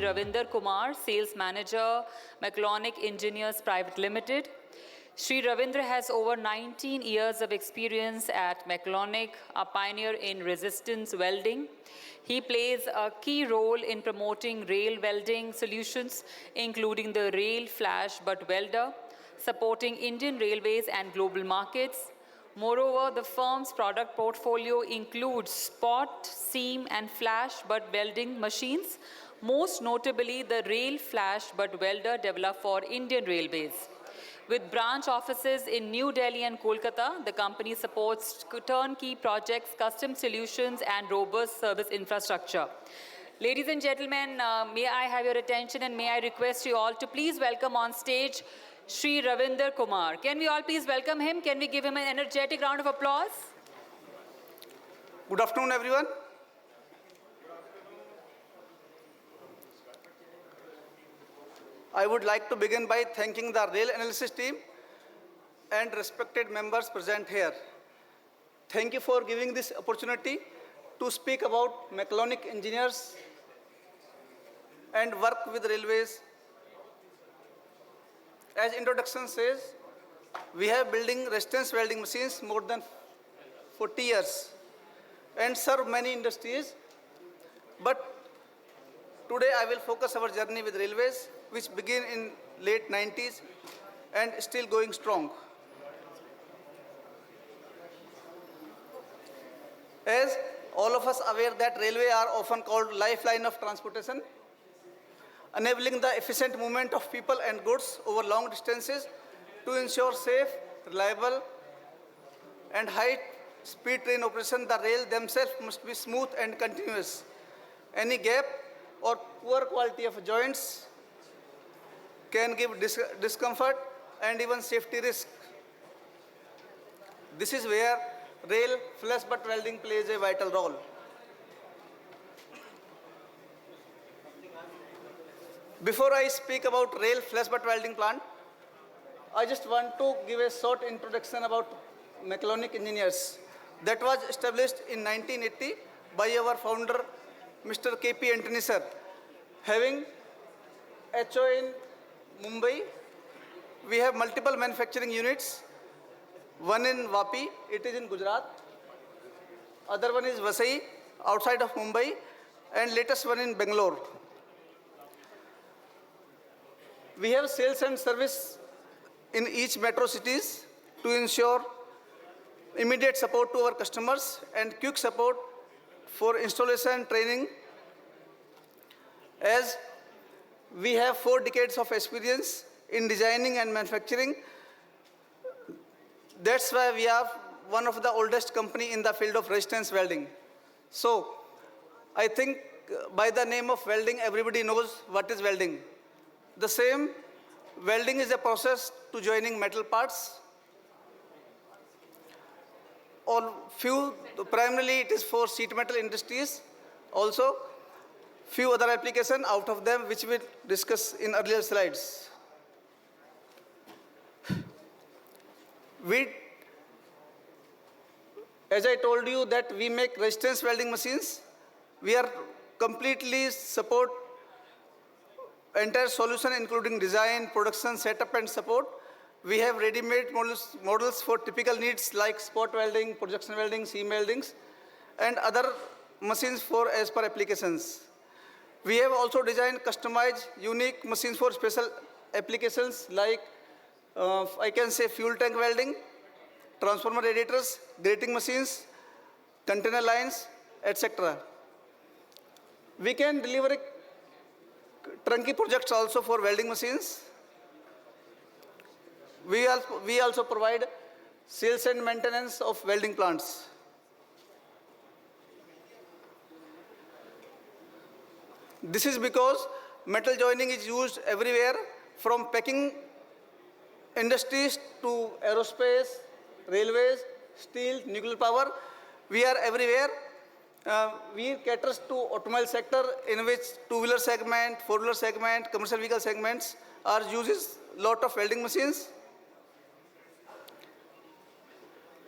Shri Ravinder Kumar, Sales Manager, Mechelonic Engineers Private Limited. Shri Ravinder has over 19 years of experience at Mechelonic, a pioneer in resistance welding. He plays a key role in promoting rail welding solutions, including the rail flash butt welder, supporting Indian railways and global markets. Moreover, the firm's product portfolio includes spot, seam, and flash butt welding machines, most notably the rail flash butt welder developed for Indian railways. With branch offices in New Delhi and Kolkata, the company supports turnkey projects, custom solutions, and robust service infrastructure. Ladies and gentlemen, may I have your attention and may I request you all to please welcome on stage Shri Ravinder Kumar. Can we all please welcome him? Can we give him an energetic round of applause? Good afternoon, everyone. I would like to begin by thanking the rail analysis team and respected members present here. Thank you for giving this opportunity to speak about Mechelonic engineers and work with railways. As introduction says, we have building resistance welding machines more than 40 years and serve many industries. But today I will focus our journey with railways, which began in late 90s and still going strong. As all of us aware that railway are often called lifeline of transportation, enabling the efficient movement of people and goods over long distances to ensure safe, reliable, and high-speed train operation. The rail themselves must be smooth and continuous. Any gap or poor quality of joints can give discomfort and even safety risk. This is where rail flash butt welding plays a vital role. Before I speak about rail flash butt welding plant, I just want to give a short introduction about Mechelonic engineers. That was established in 1980 by our founder, Mr. K.P. Antony sir. Having HO in Mumbai, we have multiple manufacturing units. One in Vapi, it is in Gujarat. Other one is Vasai, outside of Mumbai, and latest one in Bangalore. We have sales and service in each metro cities to ensure immediate support to our customers and quick support for installation training. As we have 4 decades of experience in designing and manufacturing, that's why we are one of the oldest company in the field of resistance welding. So I think by the name of welding, everybody knows what is welding. The same, welding is a process to joining metal parts. Primarily it is for sheet metal industries. Also, few other applications out of them which we'll discuss in earlier slides. As I told you that we make resistance welding machines, we are completely support entire solution including design, production, setup and support. We have ready-made models for typical needs like spot welding, projection welding, seam weldings and other machines for as per applications. We have also designed customized unique machines for special applications like I can say fuel tank welding, transformer radiators, grating machines, container lines, etc. We can deliver turnkey projects also for welding machines. We also provide sales and maintenance of welding plants. This is because metal joining is used everywhere from packing industries to aerospace, railways, steel, nuclear power. We are everywhere. We cater to automobile sector in which two-wheeler segment, four-wheeler segment, commercial vehicle segments are uses lot of welding machines.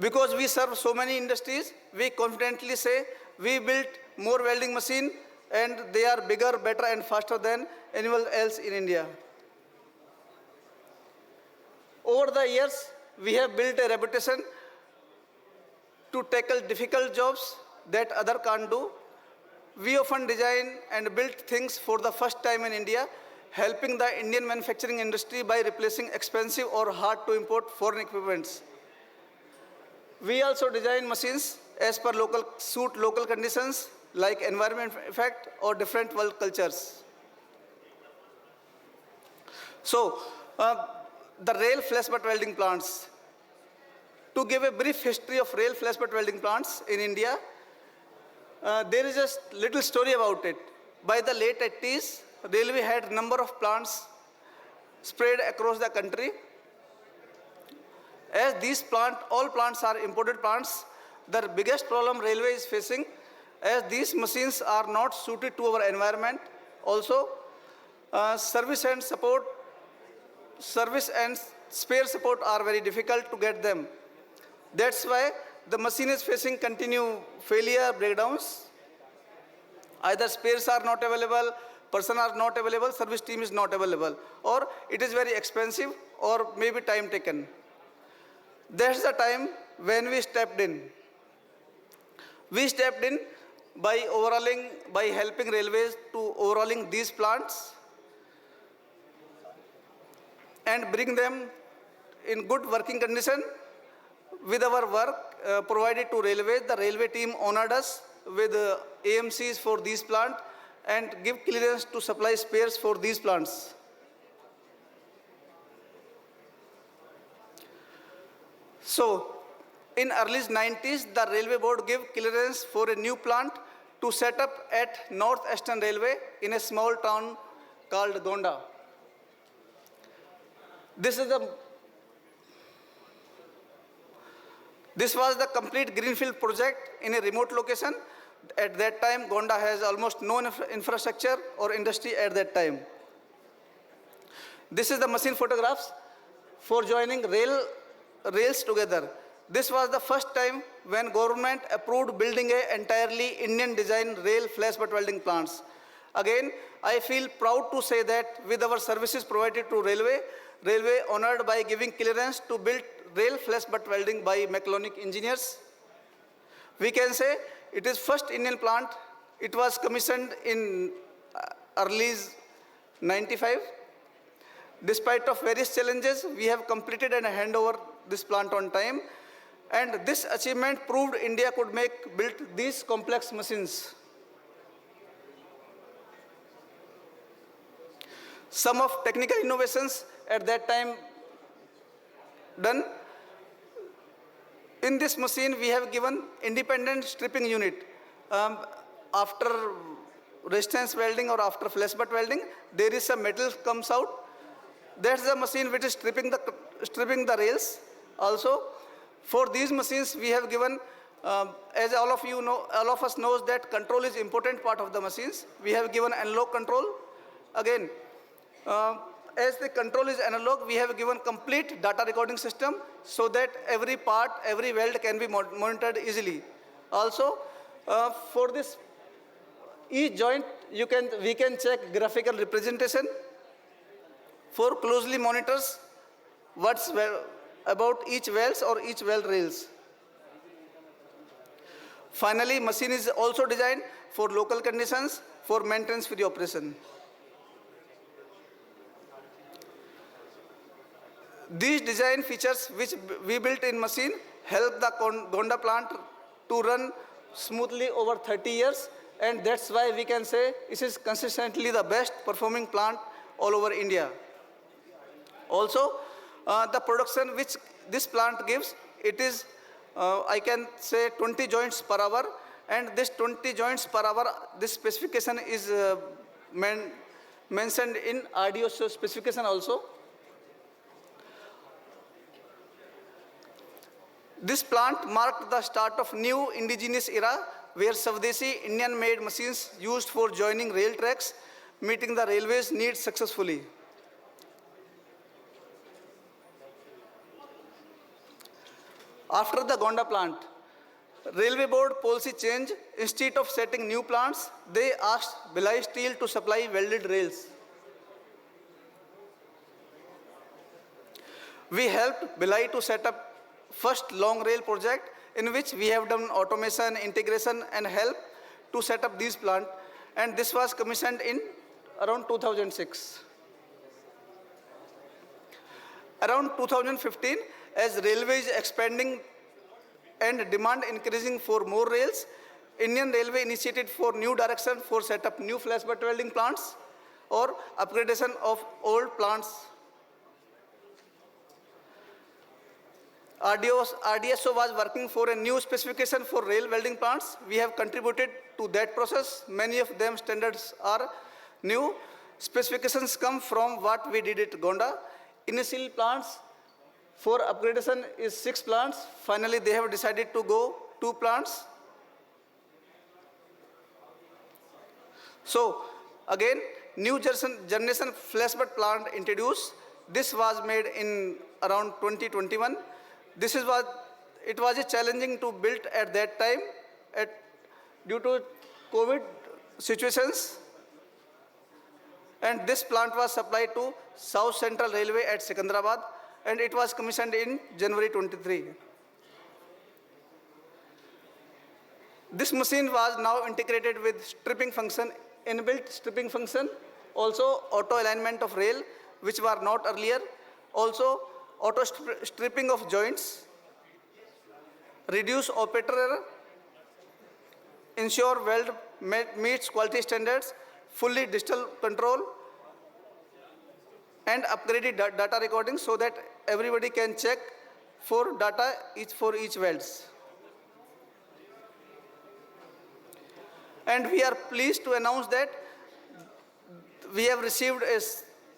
Because we serve so many industries, we confidently say we built more welding machine and they are bigger, better and faster than anyone else in India. Over the years, we have built a reputation to tackle difficult jobs that others can't do. We often design and build things for the first time in India, helping the Indian manufacturing industry by replacing expensive or hard to import foreign equipments. We also design machines as per suit local conditions like environment effect or different world cultures. So, the rail flash butt welding plants. To give a brief history of rail flash butt welding plants in India, there is a little story about it. By the late 80s, railway had number of plants spread across the country. As these all plants are imported plants, the biggest problem railway is facing, as these machines are not suited to our environment. Also, service and spare support are very difficult to get them. That's why the machine is facing continued failure, breakdowns. Either spares are not available, person are not available, service team is not available, or it is very expensive or maybe time taken. That's the time when we stepped in. We stepped in by helping railways to overhauling these plants and bring them in good working condition. With our work provided to railways, the railway team honored us with AMCs for these plants and give clearance to supply spares for these plants. So, in early 90s, the Railway Board gave clearance for a new plant to set up at North Eastern Railway in a small town called Gonda. This was the complete greenfield project in a remote location. At that time, Gonda has almost no infrastructure or industry at that time. This is the machine photographs for joining rails together. This was the first time when government approved building a entirely Indian design rail flash butt welding plants. Again, I feel proud to say that with our services provided to railway honored by giving clearance to build rail flash butt welding by Mechelonic engineers. We can say it is first Indian plant. It was commissioned in early 95. Despite of various challenges, we have completed and handed over this plant on time. And this achievement proved India could build these complex machines. Some of technical innovations at that time done. In this machine, we have given independent stripping unit. After resistance welding or after flash butt welding, there is some metal comes out. That's the machine which is stripping the rails. Also, for these machines, we have given, as all of you know, all of us knows that control is important part of the machines. We have given analog control. Again, as the control is analog, we have given complete data recording system so that every part, every weld can be monitored easily. Also, for this each joint, we can check graphical representation. For closely monitors what's about each welds or each weld rails. Finally, machine is also designed for local conditions for maintenance-free operation. These design features which we built in machine help the Gonda plant to run smoothly over 30 years, and that's why we can say this is consistently the best performing plant all over India. Also, the production which this plant gives, it is, I can say 20 joints per hour, and this 20 joints per hour, this specification is mentioned in RDO specification also. This plant marked the start of new indigenous era where Swadeshi Indian-made machines used for joining rail tracks, meeting the railways needs successfully. After the Gonda plant, Railway Board policy change. Instead of setting new plants, they asked Bhilai Steel to supply welded rails. We helped Bhilai to set up first long rail project in which we have done automation, integration and help to set up these plants, and this was commissioned in around 2006. Around 2015, as railway is expanding and demand increasing for more rails, Indian Railway initiated for new direction for set up new flash butt welding plants or upgradation of old plants. RDSO was working for a new specification for rail welding plants. We have contributed to that process. Many of them standards are new. Specifications come from what we did at Gonda. Initial plants for upgradation is 6 plants. Finally, they have decided to go 2 plants. So, again, new generation flash butt plant introduced. This was made in around 2021. It was a challenging to build at that time due to COVID situations. And this plant was supplied to South Central Railway at Secunderabad, and it was commissioned in January 23. This machine was now integrated with stripping function, inbuilt stripping function, also auto alignment of rail, which were not earlier, also auto stripping of joints, reduce operator error, ensure weld meets quality standards, fully digital control, and upgraded data recording so that everybody can check for data for each welds. And we are pleased to announce that we have received a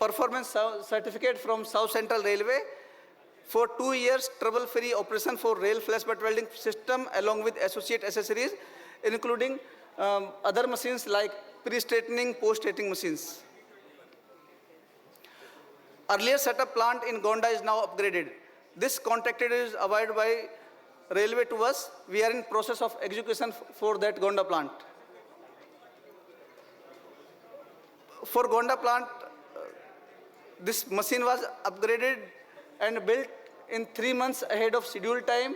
performance certificate from South Central Railway for 2 years trouble-free operation for rail flash butt welding system along with associate accessories, including other machines like pre-straightening, post-straightening machines. Earlier setup plant in Gonda is now upgraded. This contracted is awarded by Railway to us. We are in process of execution for that Gonda plant. For Gonda plant, this machine was upgraded and built in 3 months ahead of schedule time.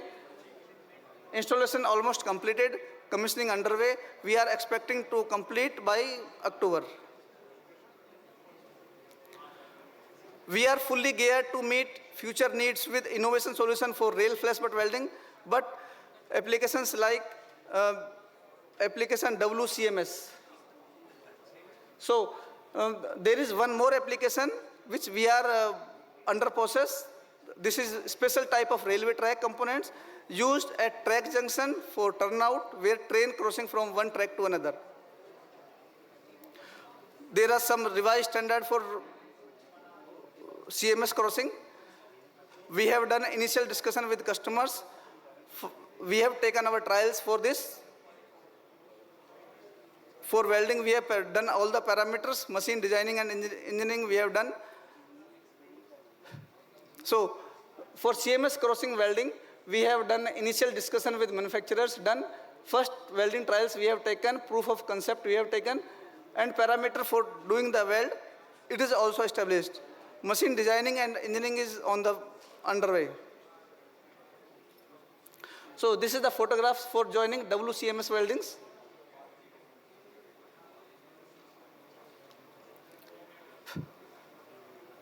Installation almost completed, commissioning underway. We are expecting to complete by October. We are fully geared to meet future needs with innovation solution for rail flash butt welding, but applications like application WCMS. So there is one more application which we are under process. This is special type of railway track components used at track junction for turnout where train crossing from one track to another. There are some revised standard for CMS crossing. We have done initial discussion with customers. We have taken our trials for this. For welding, we have done all the parameters, machine designing and engineering we have done. So, for CMS crossing welding, we have done initial discussion with manufacturers, done first welding trials we have taken, proof of concept we have taken, and parameter for doing the weld, it is also established. Machine designing and engineering is underway. So this is the photographs for joining WCMS weldings.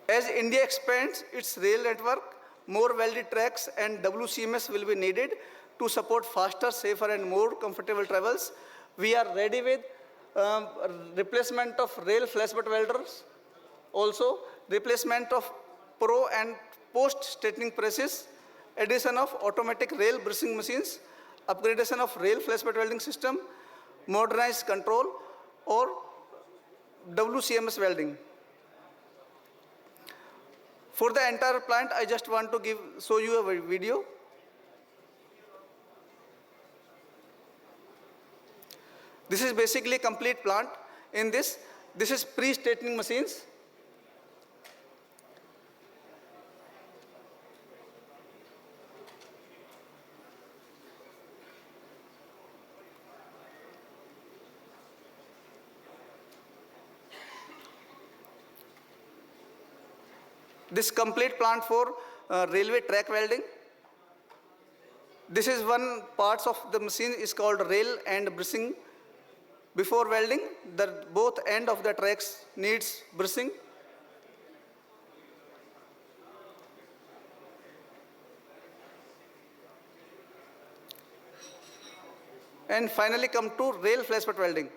As India expands its rail network, more welded tracks and WCMS will be needed to support faster, safer and more comfortable travels. We are ready with replacement of rail flash butt welders, also replacement of pro and post straightening presses, addition of automatic rail bracing machines, upgradation of rail flash butt welding system, modernized control or WCMS welding. For the entire plant, I just want to show you a video. This is basically a complete plant. In this is pre-straightening machines. This complete plant for railway track welding. This is one parts of the machine is called rail and bracing. Before welding, the both end of the tracks needs bracing. And finally come to rail flashpot welding.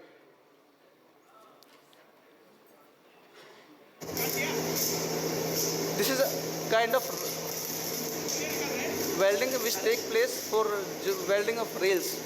This is a kind of welding which take place for welding of rails.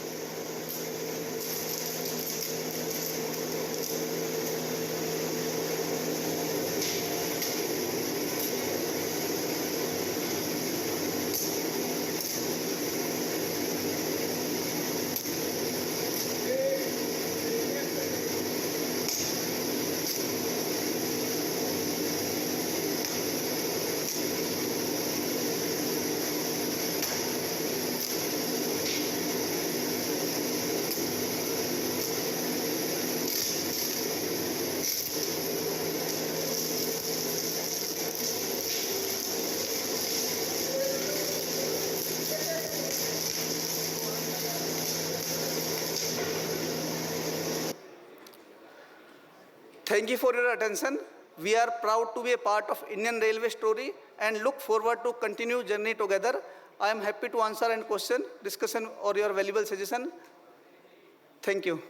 Thank you for your attention. We are proud to be a part of Indian Railway story and look forward to continue journey together. I am happy to answer any question, discussion or your valuable suggestion. Thank you.